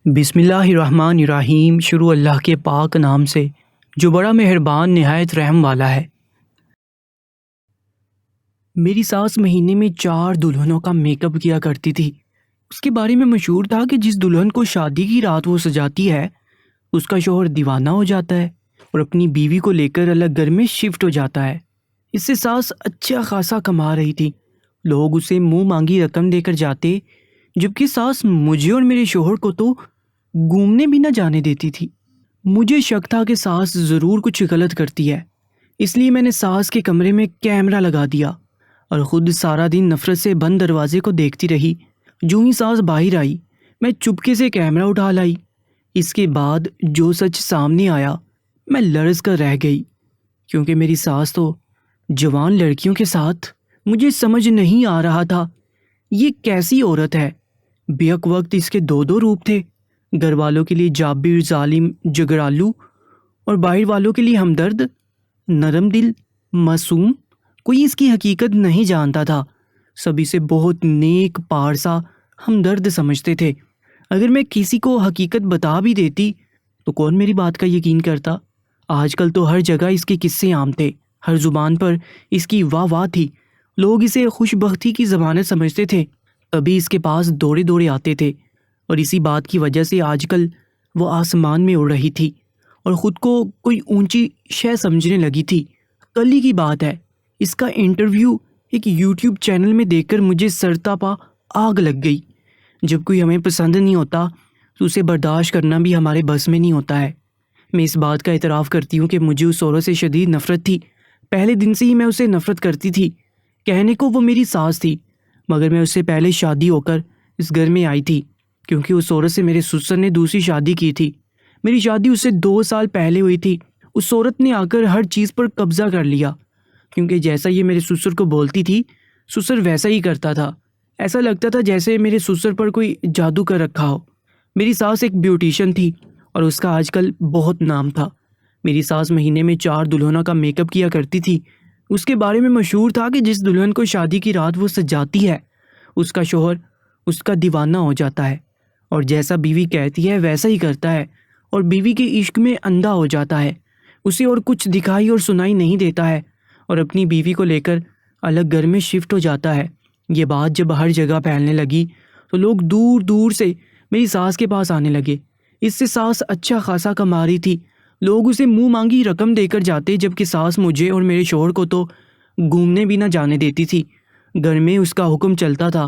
بسم اللہ الرحمن الرحیم۔ شروع اللہ کے پاک نام سے جو بڑا مہربان نہایت رحم والا ہے۔ میری ساس مہینے میں 4 دلہنوں کا میک اپ کیا کرتی تھی۔ اس کے بارے میں مشہور تھا کہ جس دلہن کو شادی کی رات وہ سجاتی ہے اس کا شوہر دیوانہ ہو جاتا ہے اور اپنی بیوی کو لے کر الگ گھر میں شفٹ ہو جاتا ہے۔ اس سے ساس اچھا خاصا کما رہی تھی۔ لوگ اسے منہ مانگی رقم دے کر جاتے، جبکہ ساس مجھے اور میرے شوہر کو تو گھومنے بھی نہ جانے دیتی تھی۔ مجھے شک تھا کہ ساس ضرور کچھ غلط کرتی ہے، اس لیے میں نے ساس کے کمرے میں کیمرہ لگا دیا اور خود سارا دن نفرت سے بند دروازے کو دیکھتی رہی۔ جو ہی ساس باہر آئی میں چپکے سے کیمرہ اٹھا لائی۔ اس کے بعد جو سچ سامنے آیا میں لرز کر رہ گئی، کیونکہ میری ساس تو جوان لڑکیوں کے ساتھ۔ مجھے سمجھ نہیں آ رہا تھا یہ کیسی عورت ہے۔ بیک وقت اس کے 2 روپ تھے، گھر والوں کے لیے جابر، ظالم، جگرالو، اور باہر والوں کے لیے ہمدرد، نرم دل، معصوم۔ کوئی اس کی حقیقت نہیں جانتا تھا۔ سب اسے بہت نیک، پارسا، ہمدرد سمجھتے تھے۔ اگر میں کسی کو حقیقت بتا بھی دیتی تو کون میری بات کا یقین کرتا؟ آج کل تو ہر جگہ اس کے قصے عام تھے، ہر زبان پر اس کی واہ واہ تھی۔ لوگ اسے خوش بختی کی ضمانت سمجھتے تھے، تبھی اس کے پاس دوڑے دوڑے آتے تھے، اور اسی بات کی وجہ سے آج کل وہ آسمان میں اڑ رہی تھی اور خود کو کوئی اونچی شے سمجھنے لگی تھی۔ کل ہی کی بات ہے، اس کا انٹرویو ایک یوٹیوب چینل میں دیکھ کر مجھے سرتاپا آگ لگ گئی۔ جب کوئی ہمیں پسند نہیں ہوتا تو اسے برداشت کرنا بھی ہمارے بس میں نہیں ہوتا ہے۔ میں اس بات کا اعتراف کرتی ہوں کہ مجھے اس عورت سے شدید نفرت تھی۔ پہلے دن سے ہی میں اسے نفرت کرتی تھی۔ کہنے کو وہ میری ساس تھی، مگر میں اس سے پہلے شادی ہو کر اس گھر میں آئی تھی، کیونکہ اس عورت سے میرے سسر نے دوسری شادی کی تھی۔ میری شادی اس سے 2 سال پہلے ہوئی تھی۔ اس عورت نے آ کر ہر چیز پر قبضہ کر لیا، کیونکہ جیسا یہ میرے سسر کو بولتی تھی سسر ویسا ہی کرتا تھا۔ ایسا لگتا تھا جیسے میرے سسر پر کوئی جادو کر رکھا ہو۔ میری ساس ایک بیوٹیشین تھی اور اس کا آج کل بہت نام تھا۔ میری ساس مہینے میں 4 دلہنوں کا میک اپ کیا کرتی تھی۔ اس کے بارے میں مشہور تھا کہ جس دلہن کو شادی کی رات وہ سجاتی ہے اس کا شوہر اس کا دیوانہ ہو جاتا ہے، اور جیسا بیوی کہتی ہے ویسا ہی کرتا ہے، اور بیوی کے عشق میں اندھا ہو جاتا ہے۔ اسے اور کچھ دکھائی اور سنائی نہیں دیتا ہے اور اپنی بیوی کو لے کر الگ گھر میں شفٹ ہو جاتا ہے۔ یہ بات جب ہر جگہ پھیلنے لگی تو لوگ دور دور سے میری ساس کے پاس آنے لگے۔ اس سے ساس اچھا خاصا کما رہی تھی۔ لوگ اسے منہ مانگی رقم دے کر جاتے، جبکہ ساس مجھے اور میرے شوہر کو تو گھومنے بھی نہ جانے دیتی تھی۔ گھر میں اس کا حکم چلتا تھا۔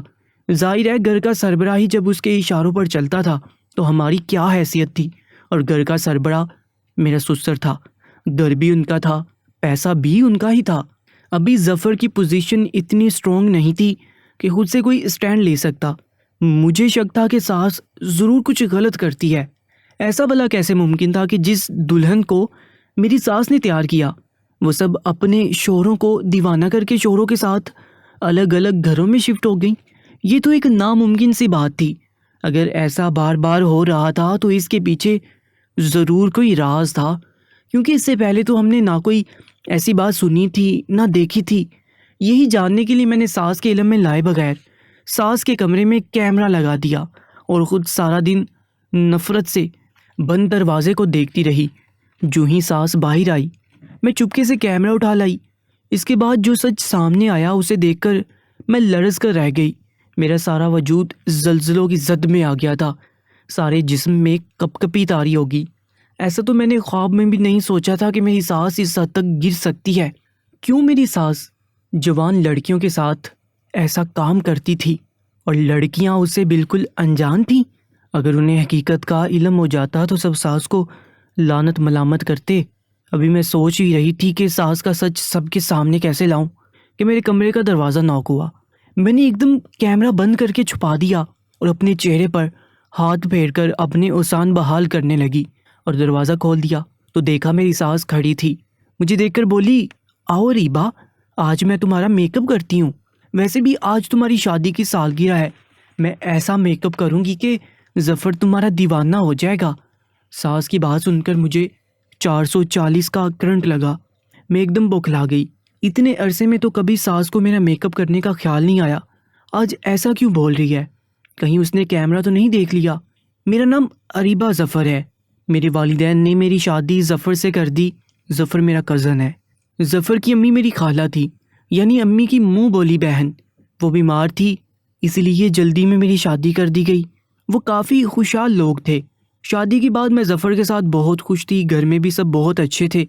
ظاہر ہے گھر کا سربراہ ہی جب اس کے اشاروں پر چلتا تھا تو ہماری کیا حیثیت تھی؟ اور گھر کا سربراہ میرا سسر تھا۔ گھر بھی ان کا تھا، پیسہ بھی ان کا ہی تھا۔ ابھی ظفر کی پوزیشن اتنی سٹرونگ نہیں تھی کہ خود سے کوئی اسٹینڈ لے سکتا۔ مجھے شک تھا کہ ساس ضرور کچھ غلط کرتی ہے۔ ایسا بھلا کیسے ممکن تھا کہ جس دلہن کو میری ساس نے تیار کیا وہ سب اپنے شوہروں کو دیوانہ کر کے شوہروں کے ساتھ الگ الگ گھروں میں شفٹ ہو گئیں؟ یہ تو ایک ناممکن سی بات تھی۔ اگر ایسا بار بار ہو رہا تھا تو اس کے پیچھے ضرور کوئی راز تھا، کیونکہ اس سے پہلے تو ہم نے نہ کوئی ایسی بات سنی تھی نہ دیکھی تھی۔ یہی جاننے کے لیے میں نے ساس کے علم میں لائے بغیر ساس کے کمرے میں کیمرہ لگا دیا اور خود سارا دن نفرت سے بند دروازے کو دیکھتی رہی۔ جو ہی ساس باہر آئی میں چپکے سے کیمرہ اٹھا لائی۔ اس کے بعد جو سچ سامنے آیا اسے دیکھ کر میں لرز کر رہ گئی۔ میرا سارا وجود زلزلوں کی زد میں آ گیا تھا، سارے جسم میں کپ کپی طاری ہوگی۔ ایسا تو میں نے خواب میں بھی نہیں سوچا تھا کہ میری ساس اس حد تک گر سکتی ہے۔ کیوں میری ساس جوان لڑکیوں کے ساتھ ایسا کام کرتی تھی اور لڑکیاں اسے بالکل انجان تھیں؟ اگر انہیں حقیقت کا علم ہو جاتا تو سب ساس کو لعنت ملامت کرتے۔ ابھی میں سوچ ہی رہی تھی کہ ساس کا سچ سب کے سامنے کیسے لاؤں کہ میرے کمرے کا دروازہ ناک ہوا۔ میں نے ایک دم کیمرہ بند کر کے چھپا دیا اور اپنے چہرے پر ہاتھ پھیر کر اپنے اوسان بحال کرنے لگی اور دروازہ کھول دیا تو دیکھا میری ساس کھڑی تھی۔ مجھے دیکھ کر بولی، آؤ ریبا، آج میں تمہارا میک اپ کرتی ہوں۔ ویسے بھی آج تمہاری شادی کی سالگرہ ہے، میں ایسا میک اپ کروں گی کہ ظفر تمہارا دیوانہ ہو جائے گا۔ ساس کی بات سن کر مجھے 440 کا کرنٹ لگا۔ میں ایک دم بوکھلا گئی۔ اتنے عرصے میں تو کبھی ساس کو میرا میک اپ کرنے کا خیال نہیں آیا، آج ایسا کیوں بول رہی ہے؟ کہیں اس نے کیمرہ تو نہیں دیکھ لیا؟ میرا نام اریبہ ظفر ہے۔ میرے والدین نے میری شادی ظفر سے کر دی۔ ظفر میرا کزن ہے۔ ظفر کی امی میری خالہ تھی، یعنی امی کی منہ بولی بہن۔ وہ بیمار تھی، اسی لیے جلدی میں میری شادی کر دی گئی۔ وہ کافی خوشحال لوگ تھے۔ شادی کے بعد میں ظفر کے ساتھ بہت خوش تھی، گھر میں بھی سب بہت اچھے تھے،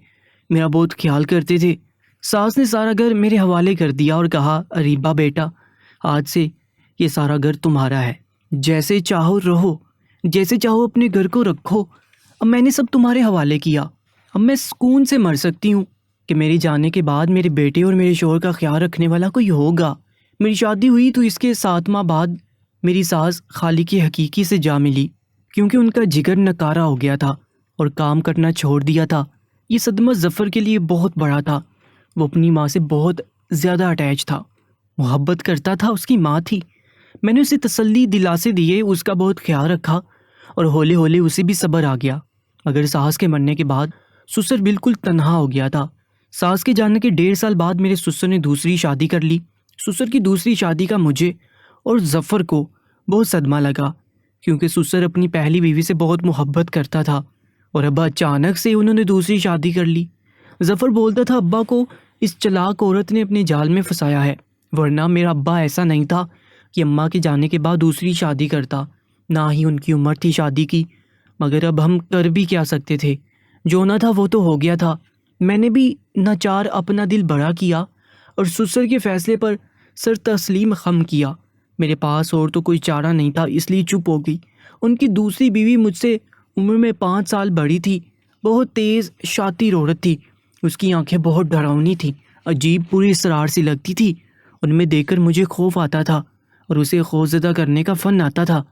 میرا بہت خیال کرتے تھے۔ ساس نے سارا گھر میرے حوالے کر دیا اور کہا، اریبہ بیٹا، آج سے یہ سارا گھر تمہارا ہے، جیسے چاہو رہو، جیسے چاہو اپنے گھر کو رکھو، اب میں نے سب تمہارے حوالے کیا۔ اب میں سکون سے مر سکتی ہوں کہ میرے جانے کے بعد میرے بیٹے اور میرے شوہر کا خیال رکھنے والا کوئی ہوگا۔ میری شادی ہوئی تو اس کے 7 ماہ بعد میری ساس خالق حقیقی سے جا ملی، کیونکہ ان کا جگر نکارہ ہو گیا تھا اور کام کرنا چھوڑ دیا تھا۔ یہ صدمہ ظفر کے لیے بہت بڑا تھا۔ وہ اپنی ماں سے بہت زیادہ اٹیچ تھا، محبت کرتا تھا، اس کی ماں تھی۔ میں نے اسے تسلی دلاسے دیے، اس کا بہت خیال رکھا اور ہولے ہولے اسے بھی صبر آ گیا۔ مگر ساس کے مرنے کے بعد سسر بالکل تنہا ہو گیا تھا۔ ساس کے جانے کے 1.5 سال بعد میرے سسر نے دوسری شادی کر لی۔ سسر کی دوسری شادی کا مجھے اور ظفر کو بہت صدمہ لگا، کیونکہ سسر اپنی پہلی بیوی سے بہت محبت کرتا تھا اور اب اچانک سے انہوں نے دوسری شادی کر لی۔ ظفر بولتا تھا ابا کو اس چلاک عورت نے اپنے جال میں پھنسایا ہے، ورنہ میرا ابا ایسا نہیں تھا کہ اماں کے جانے کے بعد دوسری شادی کرتا، نہ ہی ان کی عمر تھی شادی کی۔ مگر اب ہم کر بھی کیا سکتے تھے، جو ہونا تھا وہ تو ہو گیا تھا۔ میں نے بھی ناچار اپنا دل بڑا کیا اور سسر کے فیصلے پر سر تسلیم خم کیا۔ میرے پاس اور تو کوئی چارہ نہیں تھا، اس لیے چپ ہو گئی۔ ان کی دوسری بیوی مجھ سے عمر میں 5 سال بڑی تھی، بہت تیز شاطر عورت تھی۔ اس کی آنکھیں بہت ڈراؤنی تھیں، عجیب پوری اسرار سی لگتی تھی۔ ان میں دیکھ کر مجھے خوف آتا تھا اور اسے خوفزدہ کرنے کا فن آتا تھا۔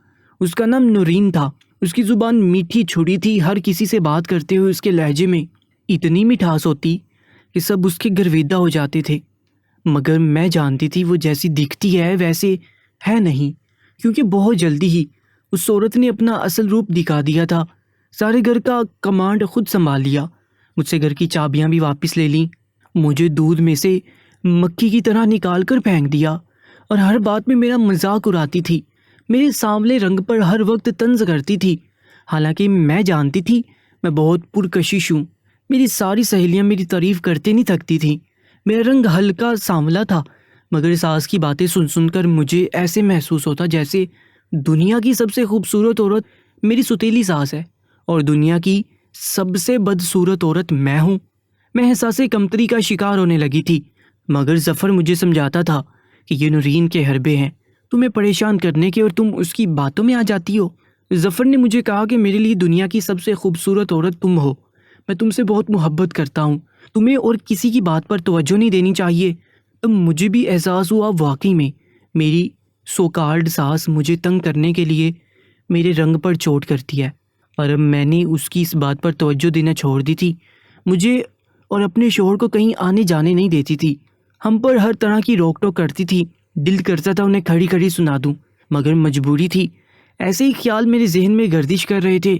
اس کا نام نورین تھا۔ اس کی زبان میٹھی چھڑی تھی، ہر کسی سے بات کرتے ہوئے اس کے لہجے میں اتنی مٹھاس ہوتی کہ سب اس کے گرویدہ ہو جاتے تھے۔ مگر میں جانتی تھی وہ جیسی دکھتی ہے ویسے ہے نہیں، کیونکہ بہت جلدی ہی اس عورت نے اپنا اصل روپ دکھا دیا تھا۔ سارے گھر کا کمانڈ خود سنبھال لیا، مجھ سے گھر کی چابیاں بھی واپس لے لیں، مجھے دودھ میں سے مکھی کی طرح نکال کر پھینک دیا اور ہر بات میں میرا مذاق اڑاتی تھی، میرے سانولے رنگ پر ہر وقت طنز کرتی تھی، حالانکہ میں جانتی تھی میں بہت پرکشش ہوں۔ میری ساری سہیلیاں میری تعریف کرتے نہیں تھکتی تھیں۔ میرا رنگ ہلکا سانولا تھا، مگر ساس کی باتیں سن سن کر مجھے ایسے محسوس ہوتا جیسے دنیا کی سب سے خوبصورت عورت میری ستیلی ساس ہے اور دنیا کی سب سے بدصورت عورت میں ہوں۔ میں احساس کمتری کا شکار ہونے لگی تھی، مگر ظفر مجھے سمجھاتا تھا کہ یہ نورین کے حربے ہیں تمہیں پریشان کرنے کے اور تم اس کی باتوں میں آ جاتی ہو۔ ظفر نے مجھے کہا کہ میرے لیے دنیا کی سب سے خوبصورت عورت تم ہو، میں تم سے بہت محبت کرتا ہوں، تمہیں اور کسی کی بات پر توجہ نہیں دینی چاہیے۔ تب مجھے بھی احساس ہوا واقعی میں میری سوکالڈ ساس مجھے تنگ کرنے کے لیے میرے رنگ پر چوٹ کرتی ہے، اور اب میں نے اس کی اس بات پر توجہ دینا چھوڑ دی تھی۔ مجھے اور اپنے شوہر کو کہیں آنے جانے نہیں دیتی تھی، ہم پر ہر طرح کی روک ٹوک کرتی تھی۔ دل کرتا تھا انہیں کھڑی کھڑی سنا دوں، مگر مجبوری تھی۔ ایسے ہی خیال میرے ذہن میں گردش کر رہے تھے،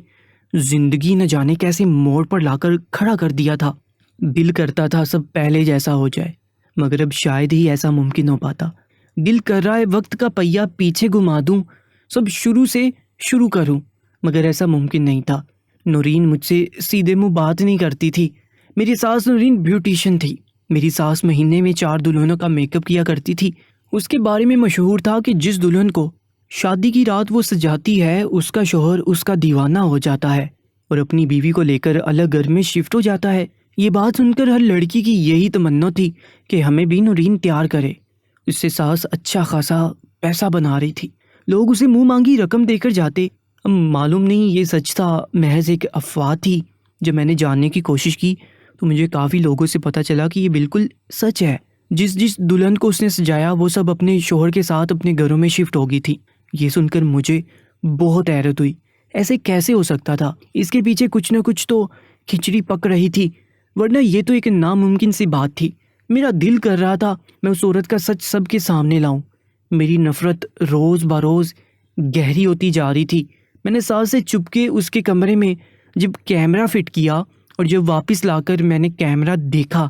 زندگی نہ جانے کیسے موڑ پر لا کر کھڑا کر دیا تھا۔ دل کرتا تھا سب پہلے جیسا ہو جائے، مگر اب شاید ہی ایسا ممکن ہو پاتا۔ دل کر رہا ہے وقت کا پہیہ پیچھے گھما دوں، سب شروع سے شروع کروں، مگر ایسا ممکن نہیں تھا۔ نورین مجھ سے سیدھے منہ بات نہیں کرتی تھی۔ میری ساس نورین بیوٹیشین تھی۔ میری ساس مہینے میں 4 دلہنوں کا میک اپ کیا کرتی تھی۔ اس کے بارے میں مشہور تھا کہ جس دلہن کو شادی کی رات وہ سجاتی ہے اس کا شوہر اس کا دیوانہ ہو جاتا ہے اور اپنی بیوی کو لے کر الگ گھر میں شفٹ ہو جاتا ہے۔ یہ بات سن کر ہر لڑکی کی یہی تمنا تھی کہ ہمیں بھی نورین تیار کرے۔ اس سے ساس اچھا خاصا پیسہ بنا رہی تھی، لوگ اسے منہ مانگی رقم دے کر جاتے۔ اب معلوم نہیں یہ سچ تھا، محض ایک افواہ تھی۔ جب میں نے جاننے کی کوشش کی تو مجھے کافی لوگوں سے پتہ چلا کہ یہ بالکل سچ ہے۔ جس دلہن کو اس نے سجایا وہ سب اپنے شوہر کے ساتھ اپنے گھروں میں شفٹ ہو گئی تھی۔ یہ سن کر مجھے بہت حیرت ہوئی، ایسے کیسے ہو سکتا تھا؟ اس کے پیچھے کچھ نہ کچھ تو کھچڑی پک رہی تھی، ورنہ یہ تو ایک ناممکن سی بات تھی۔ میرا دل کر رہا تھا میں اس عورت کا سچ سب کے سامنے لاؤں۔ میری نفرت روز بروز گہری ہوتی جا رہی تھی۔ میں نے ساس سے چپکے اس کے کمرے میں جب کیمرہ فٹ کیا اور جب واپس لا کر میں نے کیمرہ دیکھا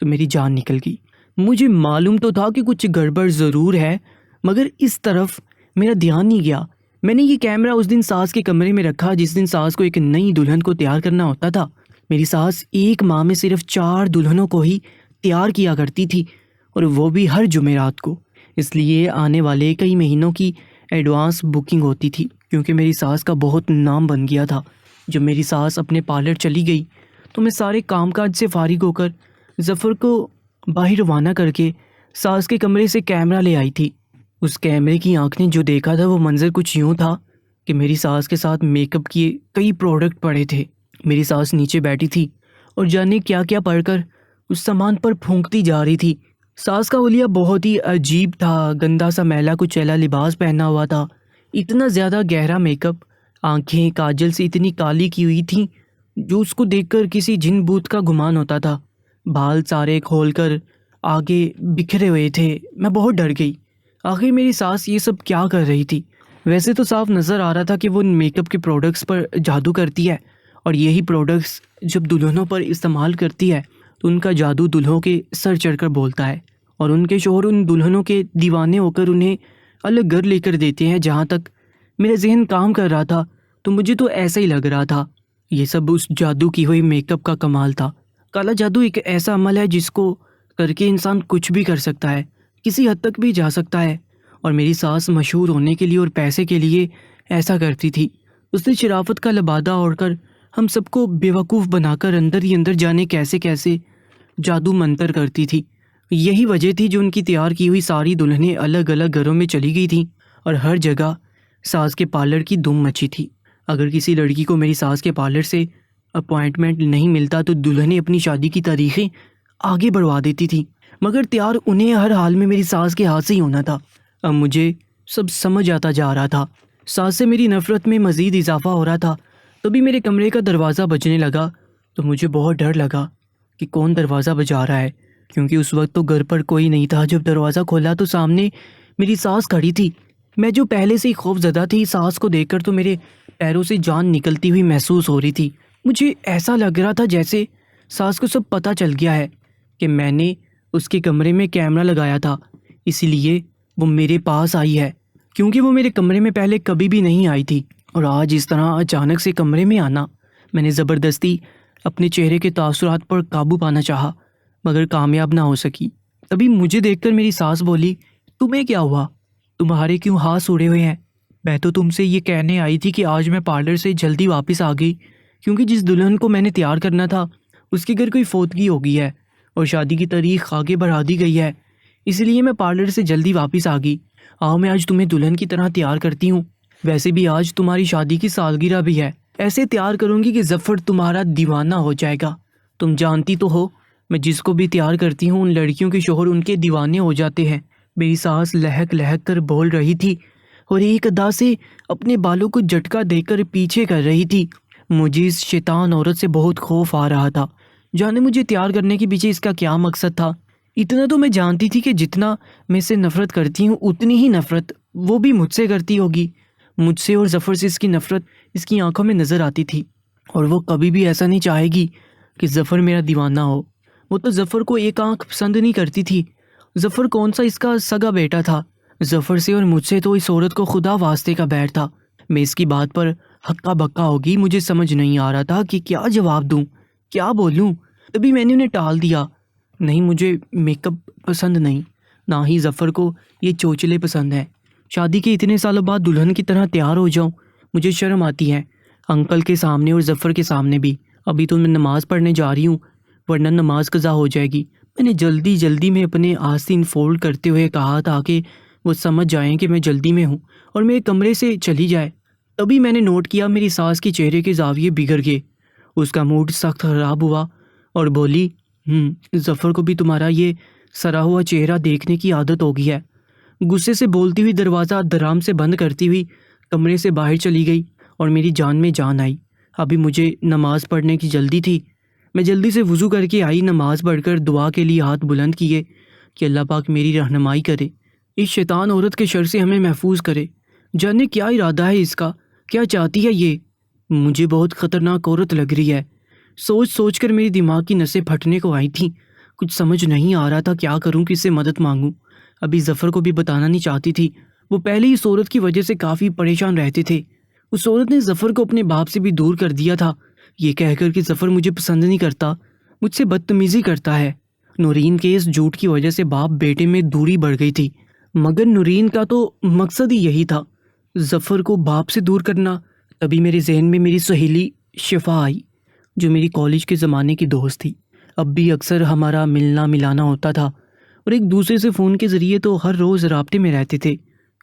تو میری جان نکل گئی۔ مجھے معلوم تو تھا کہ کچھ گڑبڑ ضرور ہے، مگر اس طرف میرا دھیان نہیں گیا۔ میں نے یہ کیمرہ اس دن ساس کے کمرے میں رکھا جس دن ساس کو ایک نئی دلہن کو تیار کرنا ہوتا تھا۔ میری ساس ایک ماہ میں صرف 4 دلہنوں کو ہی تیار کیا کرتی تھی، اور وہ بھی ہر جمعرات کو۔ اس لیے آنے والے کئی مہینوں کی ایڈوانس بکنگ ہوتی تھی، کیونکہ میری ساس کا بہت نام بن گیا تھا۔ جب میری ساس اپنے پارلر چلی گئی تو میں سارے کام کاج سے فارغ ہو کر ظفر کو باہر روانہ کر کے ساس کے کمرے سے کیمرہ لے آئی تھی۔ اس کیمرے کی آنکھ نے جو دیکھا تھا وہ منظر کچھ یوں تھا کہ میری ساس کے ساتھ میک اپ کیے کئی پروڈکٹ پڑے تھے۔ میری ساس نیچے بیٹھی تھی اور جانے کیا کیا پڑھ کر اس سامان پر پھونکتی جا رہی تھی۔ ساس کا حلیہ بہت ہی عجیب تھا، گندا سا میلا کچیلا لباس پہنا ہوا تھا، اتنا زیادہ گہرا میک اپ، آنکھیں کاجل سے اتنی کالی کی ہوئی تھیں جو اس کو دیکھ کر کسی جن بوت کا گمان ہوتا تھا۔ بال سارے کھول کر آگے بکھرے ہوئے تھے۔ میں بہت ڈر گئی، آخر میری ساس یہ سب کیا کر رہی تھی؟ ویسے تو صاف نظر آ رہا تھا کہ وہ ان میک اپ کے پروڈکٹس پر جادو کرتی ہے، اور یہی پروڈکٹس جب دلہنوں پر استعمال کرتی ہے تو ان کا جادو دلہوں کے سر چڑھ کر بولتا ہے، اور ان کے شوہر ان دلہنوں کے دیوانے ہو کر انہیں الگ گھر لے کر دیتے ہیں۔ جہاں تک میرا ذہن کام کر رہا تھا تو مجھے تو ایسا ہی لگ رہا تھا یہ سب اس جادو کی ہوئی میک اپ کا کمال تھا۔ کالا جادو ایک ایسا عمل ہے جس کو کر کے انسان کچھ بھی کر سکتا ہے، کسی حد تک بھی جا سکتا ہے، اور میری ساس مشہور ہونے کے لیے اور پیسے کے لیے ایسا کرتی تھی۔ اس نے شرافت کا لبادہ اوڑھ کر ہم سب کو بیوقوف بنا کر اندر ہی اندر جانے کیسے کیسے جادو منتر کرتی تھی۔ یہی وجہ تھی جو ان کی تیار کی ہوئی ساری دلہنیں الگ الگ گھروں میں چلی گئی تھیں، اور ہر جگہ ساس کے پارلر کی دھوم مچی تھی۔ اگر کسی لڑکی کو میری ساس کے پارلر سے اپوائنٹمنٹ نہیں ملتا تو دلہنیں اپنی شادی کی تاریخیں آگے بڑھوا دیتی تھی، مگر تیار انہیں ہر حال میں میری ساس کے ہاتھ سے ہی ہونا تھا۔ اب مجھے سب سمجھ آتا جا رہا تھا۔ ساس سے میری نفرت میں مزید اضافہ ہو رہا تھا۔ تبھی میرے کمرے کا دروازہ بجنے لگا تو مجھے بہت ڈر لگا کہ کون دروازہ بجا رہا ہے، کیونکہ اس وقت تو گھر پر کوئی نہیں تھا۔ جب دروازہ کھولا تو سامنے میری ساس کھڑی تھی۔ میں جو پہلے سے ہی خوف زدہ تھی، ساس کو دیکھ کر تو میرے پیروں سے جان نکلتی ہوئی محسوس ہو رہی تھی۔ مجھے ایسا لگ رہا تھا جیسے ساس کو سب پتہ چل گیا ہے کہ میں نے اس کے کمرے میں کیمرہ لگایا تھا، اسی لیے وہ میرے پاس آئی ہے، کیونکہ وہ میرے کمرے میں پہلے کبھی بھی نہیں آئی تھی، اور آج اس طرح اچانک سے کمرے میں آنا۔ میں نے زبردستی اپنے چہرے کے تاثرات پر قابو پانا چاہا، مگر کامیاب نہ ہو سکی۔ تبھی مجھے دیکھ کر میری ساس بولی، تمہیں کیا ہوا؟ تمہارے کیوں ہاتھ اڑے ہوئے ہیں؟ میں تو تم سے یہ کہنے آئی تھی کہ آج میں پارلر سے جلدی واپس آ گئی، کیونکہ جس دلہن کو میں نے تیار کرنا تھا اس کے گھر کوئی فوتگی ہو گئی ہے اور شادی کی تاریخ آگے بڑھا دی گئی ہے، اس لیے میں پارلر سے جلدی واپس آ گئی۔ آؤ میں آج تمہیں دلہن کی طرح تیار کرتی ہوں، ویسے بھی آج تمہاری شادی کی سالگرہ بھی ہے، ایسے تیار کروں گی کہ ظفر تمہارا دیوانہ ہو جائے گا۔ تم جانتی تو ہو میں جس کو بھی تیار کرتی ہوں ان لڑکیوں کے شوہر ان کے دیوانے ہو جاتے ہیں۔ میری ساس لہک لہک کر بول رہی تھی اور ایک ادا سے اپنے بالوں کو جھٹکا دے کر پیچھے کر رہی تھی۔ مجھے اس شیطان عورت سے بہت خوف آ رہا تھا، جانے مجھے تیار کرنے کے پیچھے اس کا کیا مقصد تھا۔ اتنا تو میں جانتی تھی کہ جتنا میں اسے نفرت کرتی ہوں اتنی ہی نفرت وہ بھی مجھ سے کرتی ہوگی۔ مجھ سے اور ظفر سے اس کی نفرت اس کی آنکھوں میں نظر آتی تھی، اور وہ کبھی بھی ایسا نہیں چاہے گی کہ ظفر میرا دیوانہ ہو۔ وہ تو ظفر کو ایک آنکھ پسند نہیں کرتی تھی۔ ظفر کون سا اس کا سگا بیٹا تھا؟ ظفر سے اور مجھ سے تو اس عورت کو خدا واسطے کا بیٹھ تھا۔ میں اس کی بات پر ہکا بکا ہوگی، مجھے سمجھ نہیں آ رہا تھا کہ کیا جواب دوں، کیا بولوں۔ تبھی میں نے انہیں ٹال دیا، نہیں مجھے میک اپ پسند نہیں، نہ ہی ظفر کو یہ چوچلے پسند ہیں۔ شادی کے اتنے سالوں بعد دلہن کی طرح تیار ہو جاؤں، مجھے شرم آتی ہے، انکل کے سامنے اور ظفر کے سامنے بھی۔ ابھی تو میں نماز پڑھنے جا رہی ہوں، ورنہ نماز قضا ہو جائے گی۔ میں نے جلدی میں اپنے آستین فولڈ کرتے ہوئے کہا تاکہ وہ سمجھ جائیں کہ میں جلدی میں ہوں اور میرے کمرے سے چلی جائے۔ تبھی میں نے نوٹ کیا میری ساس کے چہرے کے زاویے بگڑ گئے، اس کا موڈ سخت خراب ہوا اور بولی، ظفر کو بھی تمہارا یہ سرا ہوا چہرہ دیکھنے کی عادت ہو گئی ہے۔ غصے سے بولتی ہوئی دروازہ دھڑام سے بند کرتی ہوئی کمرے سے باہر چلی گئی اور میری جان میں جان آئی۔ ابھی مجھے نماز پڑھنے کی جلدی تھی، میں جلدی سے وضو کر کے آئی، نماز پڑھ کر دعا کے لیے ہاتھ بلند کیے کہ اللہ پاک میری رہنمائی کرے، اس شیطان عورت کے شر سے ہمیں محفوظ کرے۔ جانے کیا ارادہ ہے اس کا، کیا چاہتی ہے یہ؟ مجھے بہت خطرناک عورت لگ رہی ہے۔ سوچ کر میری دماغ کی نسیں پھٹنے کو آئی تھیں، کچھ سمجھ نہیں آ رہا تھا کیا کروں، کس سے مدد مانگوں۔ ابھی ظفر کو بھی بتانا نہیں چاہتی تھی، وہ پہلے ہی اس عورت کی وجہ سے کافی پریشان رہتے تھے۔ اس عورت نے ظفر کو اپنے باپ سے بھی دور کر دیا تھا، یہ کہہ کر کہ ظفر مجھے پسند نہیں کرتا، مجھ سے بدتمیزی کرتا ہے۔ نورین کے اس جھوٹ کی وجہ سے باپ بیٹے میں دوری بڑھ گئی تھی، مگر نورین کا تو مقصد ہی یہی تھا، ظفر کو باپ سے دور کرنا۔ تبھی میرے ذہن میں میری سہیلی شفا آئی، جو میری کالج کے زمانے کی دوست تھی۔ اب بھی اکثر ہمارا ملنا ملانا ہوتا تھا اور ایک دوسرے سے فون کے ذریعے تو ہر روز رابطے میں رہتے تھے۔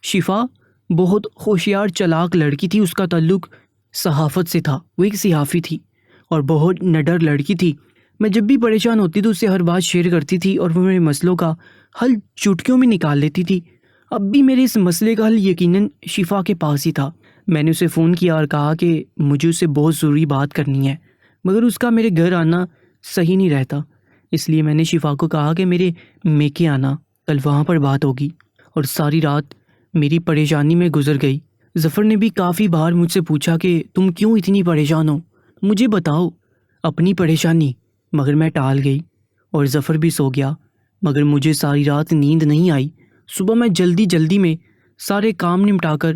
شفا بہت ہوشیار چالاک لڑکی تھی، اس کا تعلق صحافت سے تھا، وہ ایک صحافی تھی اور بہت نڈر لڑکی تھی۔ میں جب بھی پریشان ہوتی تو اس سے ہر بات شیئر کرتی تھی اور وہ میرے مسئلوں کا حل چٹکیوں میں نکال لیتی تھی۔ اب بھی میرے اس مسئلے کا حل یقیناً شفا کے پاس ہی تھا۔ میں نے اسے فون کیا اور کہا کہ مجھے اس سے بہت ضروری بات کرنی ہے، مگر اس کا میرے گھر آنا صحیح نہیں رہتا، اس لیے میں نے شفا کو کہا کہ میرے میکے آنا، کل وہاں پر بات ہوگی۔ اور ساری رات میری پریشانی میں گزر گئی۔ ظفر نے بھی کافی بار مجھ سے پوچھا کہ تم کیوں اتنی پریشان ہو، مجھے بتاؤ اپنی پریشانی، مگر میں ٹال گئی اور ظفر بھی سو گیا۔ مگر مجھے ساری رات نیند نہیں آئی۔ صبح میں جلدی میں سارے کام نمٹا کر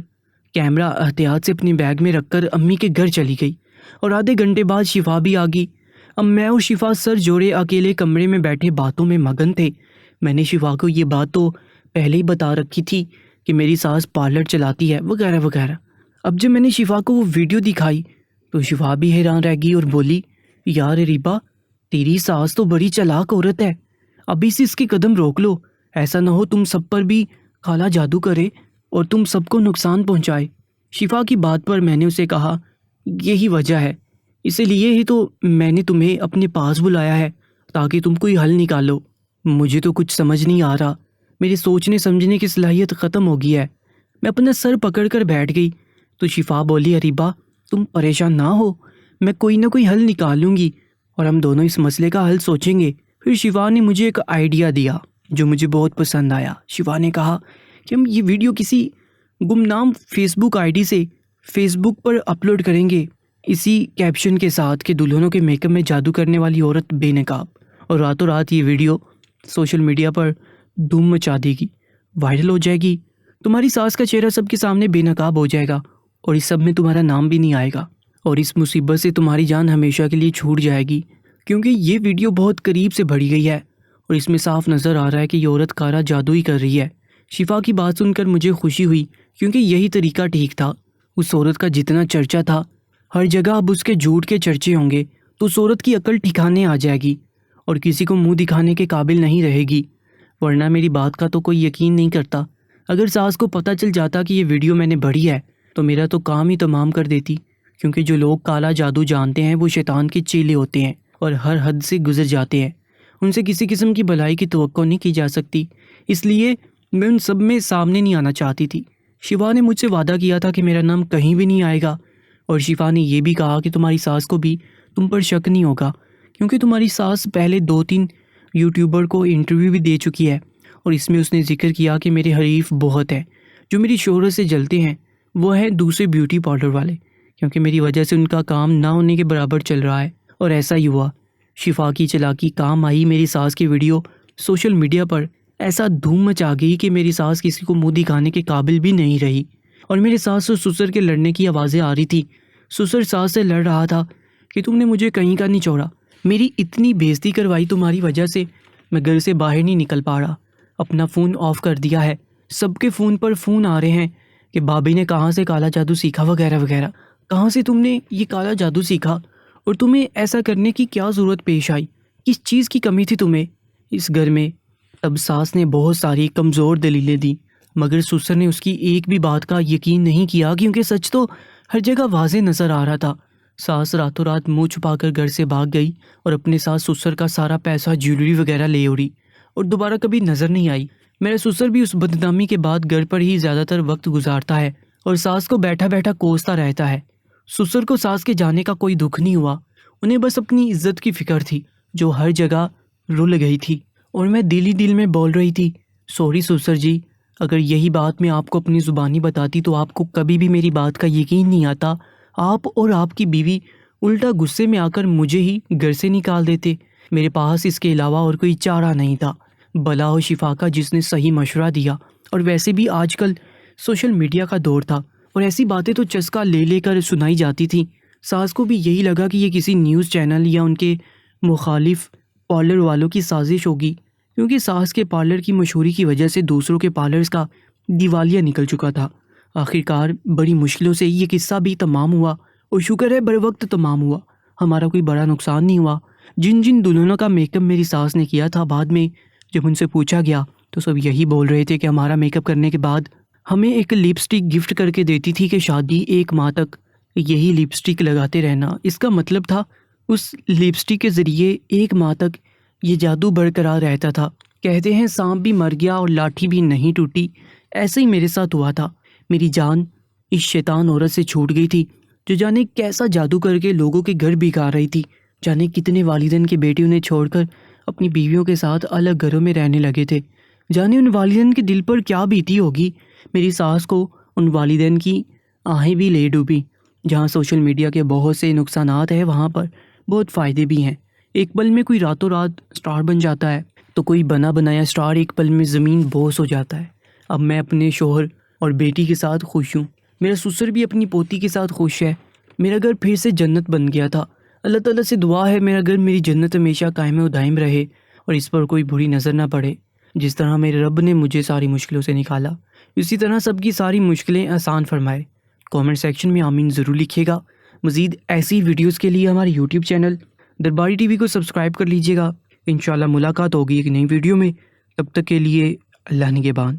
کیمرہ احتیاط سے اپنے بیگ میں رکھ کر امی کے گھر چلی گئی اور آدھے گھنٹے بعد شفا بھی آ گئی۔ اب میں اور شفا سر جوڑے اکیلے کمرے میں بیٹھے باتوں میں مگن تھے۔ میں نے شفا کو یہ بات تو پہلے ہی بتا رکھی تھی کہ میری ساس پارلر چلاتی ہے وغیرہ وغیرہ۔ اب جب میں نے شفا کو وہ ویڈیو دکھائی تو شفا بھی حیران رہ گئی اور بولی، یار ریبا، تیری ساس تو بڑی چالاک عورت ہے، ابھی سے اس کے قدم روک لو، ایسا نہ ہو تم سب پر بھی خالہ جادو کرے اور تم سب کو نقصان پہنچائے۔ شفا کی بات پر میں نے اسے کہا، یہی وجہ ہے، اسی لیے ہی تو میں نے تمہیں اپنے پاس بلایا ہے تاکہ تم کوئی حل نکالو۔ مجھے تو کچھ سمجھ نہیں آ رہا، میری سوچنے سمجھنے کی صلاحیت ختم ہو گئی ہے۔ میں اپنا سر پکڑ کر بیٹھ گئی تو شفا بولی، اریبا تم پریشان نہ ہو، میں کوئی نہ کوئی حل نکالوں گی اور ہم دونوں اس مسئلے کا حل سوچیں گے۔ پھر شفا نے مجھے ایک آئیڈیا دیا جو مجھے بہت پسند آیا۔ شفا نے کہا کہ ہم یہ ویڈیو کسی گمنام فیس بک آئی ڈی سے فیس بک پر اپلوڈ کریں گے، اسی کیپشن کے ساتھ کہ دلہنوں کے میک اپ میں جادو کرنے والی عورت بے نقاب، اور راتوں رات یہ ویڈیو سوشل میڈیا پر دھوم مچا دے گی، وائرل ہو جائے گی، تمہاری ساس کا چہرہ سب کے سامنے بے نقاب ہو جائے گا اور اس سب میں تمہارا نام بھی نہیں آئے گا، اور اس مصیبت سے تمہاری جان ہمیشہ کے لیے چھوٹ جائے گی، کیونکہ یہ ویڈیو بہت قریب سے بڑھی گئی ہے اور اس میں صاف نظر آ رہا ہے کہ یہ عورت کارا جادو ہی کر رہی ہے۔ شفا کی بات سن کر مجھے خوشی ہوئی، کیونکہ یہی طریقہ ٹھیک تھا۔ اس عورت کا جتنا چرچا تھا، ہر جگہ اب اس کے جھوٹ کے چرچے ہوں گے تو اس عورت کی عقل ٹھکانے آ جائے گی اور کسی کو منہ دکھانے کے قابل نہیں رہے گی، ورنہ میری بات کا تو کوئی یقین نہیں کرتا۔ اگر ساس کو پتہ چل جاتا کہ یہ ویڈیو میں نے بڑھی ہے تو میرا تو کام ہی تمام کر دیتی، کیونکہ جو لوگ کالا جادو جانتے ہیں وہ شیطان کے چیلے ہوتے ہیں اور ہر حد سے گزر جاتے ہیں، ان سے کسی قسم کی بھلائی کی توقع نہیں کی جا سکتی، اس لیے میں ان سب میں سامنے نہیں آنا چاہتی تھی۔ شفا نے مجھ سے وعدہ کیا تھا کہ میرا نام کہیں بھی نہیں آئے گا، اور شفا نے یہ بھی کہا کہ تمہاری ساس کو بھی تم پر شک نہیں ہوگا، کیونکہ تمہاری ساس پہلے 2-3 یوٹیوبر کو انٹرویو بھی دے چکی ہے، اور اس میں اس نے ذکر کیا کہ میرے حریف بہت ہیں جو میری شہرت سے جلتے ہیں، وہ ہیں دوسرے بیوٹی پارلر والے، کیونکہ میری وجہ سے ان کا کام نہ ہونے کے برابر چل رہا ہے، اور ایسا ہی ہوا۔ شفا کی چلاکی کام آئی، میری ساس کی ویڈیو سوشل میڈیا پر ایسا دھوم مچا گئی کہ میری ساس کسی کو منہ دکھانے کے قابل بھی نہیں رہی، اور میرے ساس اور سسر کے لڑنے کی آوازیں آ رہی تھی۔ سسر ساس سے لڑ رہا تھا کہ تم نے مجھے کہیں کا نہیں چھوڑا، میری اتنی بےزتی کروائی تمہاری وجہ سے، میں گھر سے باہر نہیں نکل پا رہا، اپنا فون آف کر دیا ہے، سب کے فون پر فون آ رہے ہیں کہ بھابھی نے کہاں سے کالا جادو سیکھا وغیرہ وغیرہ، کہاں سے تم نے یہ کالا جادو سیکھا اور تمہیں ایسا کرنے کی کیا ضرورت پیش آئی، کس چیز کی کمی تھی تمہیں اس گھر میں۔ تب ساس نے بہت ساری کمزور دلیلیں دی، مگر سسر نے اس کی ایک بھی بات کا یقین نہیں کیا، کیونکہ سچ تو ہر جگہ واضح نظر آ رہا تھا۔ ساس راتوں رات منہ چھپا کر گھر سے بھاگ گئی اور اپنے ساتھ سسر کا سارا پیسہ جیولری وغیرہ لے اڑی اور دوبارہ کبھی نظر نہیں آئی۔ میرا سسر بھی اس بدنامی کے بعد گھر پر ہی زیادہ تر وقت گزارتا ہے اور ساس کو بیٹھا بیٹھا کوستا رہتا ہے۔ سسر کو ساس کے جانے کا کوئی دکھ نہیں ہوا، انہیں بس اپنی عزت کی فکر تھی جو ہر جگہ رل گئی تھی، اور میں دل ہی دل میں بول رہی تھی، سوری سسر جی، اگر یہی بات میں آپ کو اپنی زبانی بتاتی تو آپ کو کبھی بھی میری بات کا یقین نہیں آتا، آپ اور آپ کی بیوی الٹا غصے میں آ کر مجھے ہی گھر سے نکال دیتے، میرے پاس اس کے علاوہ اور کوئی چارہ نہیں تھا۔ بلا ہو شفا کا جس نے صحیح مشورہ دیا، اور ویسے بھی آج کل سوشل میڈیا کا دور تھا اور ایسی باتیں تو چسکا لے لے کر سنائی جاتی تھیں۔ ساس کو بھی یہی لگا کہ یہ کسی نیوز چینل یا ان کے مخالف پارلر والوں کی سازش ہوگی، کیونکہ ساس کے پارلر کی مشہوری کی وجہ سے دوسروں کے پارلرز کا دیوالیہ نکل چکا تھا۔ آخرکار بڑی مشکلوں سے یہ قصہ بھی تمام ہوا، اور شکر ہے بر وقت تمام ہوا، ہمارا کوئی بڑا نقصان نہیں ہوا۔ جن دلہنوں کا میک اپ میری ساس نے کیا تھا، بعد میں جب ان سے پوچھا گیا تو سب یہی بول رہے تھے کہ ہمارا میک اپ کرنے کے بعد ہمیں ایک لپسٹک گفٹ کر کے دیتی تھی کہ شادی 1 ماہ تک یہی لپسٹک لگاتے رہنا۔ اس کا مطلب تھا اس لپسٹک کے ذریعے 1 ماہ تک یہ جادو برقرار رہتا تھا۔ کہتے ہیں سانپ بھی مر گیا اور لاٹھی بھی نہیں ٹوٹی، ایسے ہی میرے ساتھ ہوا تھا۔ میری جان اس شیطان عورت سے چھوٹ گئی تھی جو جانے کیسا جادو کر کے لوگوں کے گھر بگاڑ رہی تھی، جانے کتنے والدین کے بیٹے انہیں چھوڑ کر اپنی بیویوں کے ساتھ الگ گھروں میں رہنے لگے تھے، جانے ان والدین کے دل پر کیا بیتی ہوگی۔ میری ساس کو ان والدین کی آہیں بھی لے ڈوبی۔ جہاں سوشل میڈیا کے بہت سے نقصانات ہیں، وہاں پر بہت فائدے بھی ہیں۔ ایک پل میں کوئی راتوں رات سٹار بن جاتا ہے تو کوئی بنا بنایا سٹار ایک پل میں زمین بوس ہو جاتا ہے۔ اب میں اپنے شوہر اور بیٹی کے ساتھ خوش ہوں، میرا سسر بھی اپنی پوتی کے ساتھ خوش ہے، میرا گھر پھر سے جنت بن گیا تھا۔ اللہ تعالیٰ سے دعا ہے میرا گھر میری جنت ہمیشہ قائم و دائم رہے اور اس پر کوئی بری نظر نہ پڑے۔ جس طرح میرے رب نے مجھے ساری مشکلوں سے نکالا، اسی طرح سب کی ساری مشکلیں آسان فرمائے۔ کامنٹ سیکشن میں آمین ضرور لکھیے گا۔ مزید ایسی ویڈیوز کے لیے ہمارے یوٹیوب چینل درباری ٹی وی کو سبسکرائب کر لیجیے گا۔ انشاءاللہ ملاقات ہوگی ایک نئی ویڈیو میں، تب تک کے لیے اللہ نگہبان۔